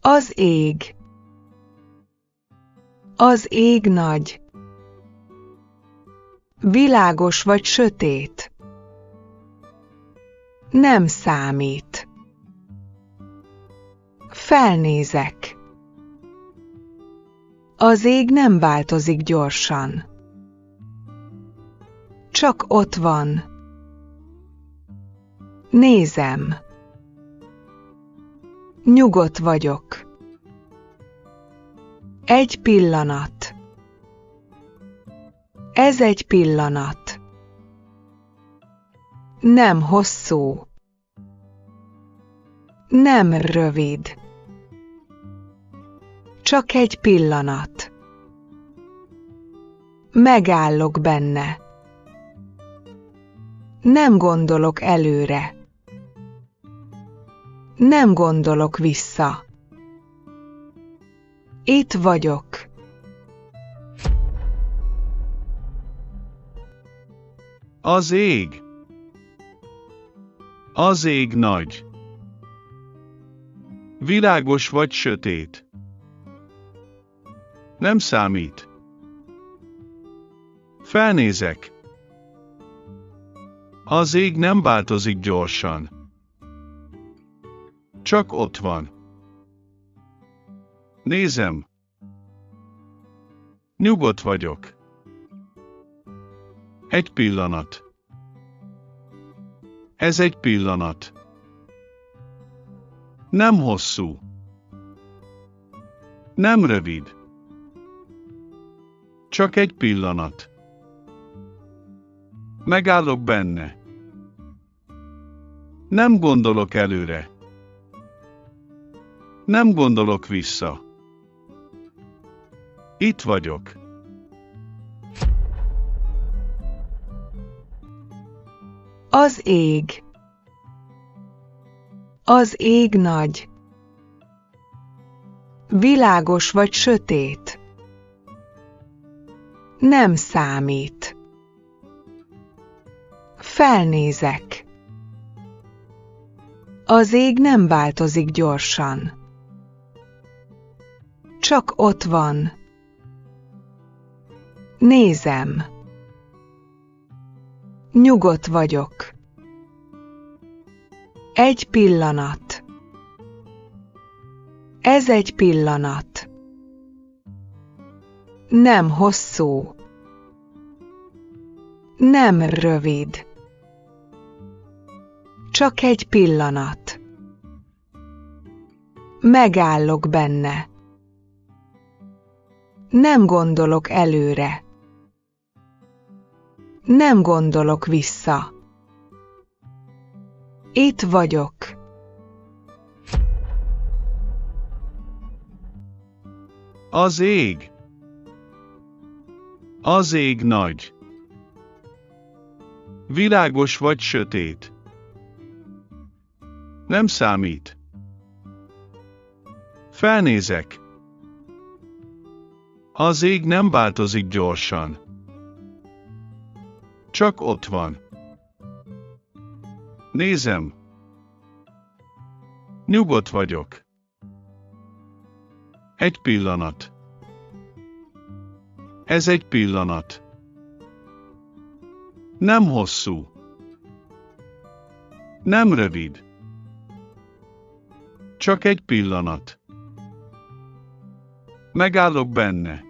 Az ég. Az ég nagy. Világos vagy sötét. Nem számít. Felnézek. Az ég nem változik gyorsan. Csak ott van. Nézem. Nyugodt vagyok. Egy pillanat. Ez egy pillanat. Nem hosszú. Nem rövid. Csak egy pillanat. Megállok benne. Nem gondolok előre. Nem gondolok vissza. Itt vagyok. Az ég. Az ég nagy. Világos vagy sötét. Nem számít. Felnézek. Az ég nem változik gyorsan. Csak ott van. Nézem. Nyugodt vagyok. Egy pillanat. Ez egy pillanat. Nem hosszú. Nem rövid. Csak egy pillanat. Megállok benne. Nem gondolok előre. Nem gondolok vissza. Itt vagyok. Az ég. Az ég nagy. Világos vagy sötét. Nem számít. Felnézek. Az ég nem változik gyorsan. Csak ott van. Nézem. Nyugodt vagyok. Egy pillanat. Ez egy pillanat. Nem hosszú. Nem rövid. Csak egy pillanat. Megállok benne. Nem gondolok előre. Nem gondolok vissza. Itt vagyok. Az ég. Az ég nagy. Világos vagy sötét. Nem számít. Felnézek. Az ég nem változik gyorsan. Csak ott van. Nézem. Nyugodt vagyok. Egy pillanat. Ez egy pillanat. Nem hosszú. Nem rövid. Csak egy pillanat. Megállok benne.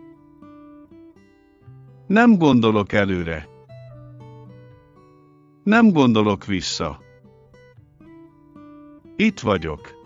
Nem gondolok előre. Nem gondolok vissza. Itt vagyok.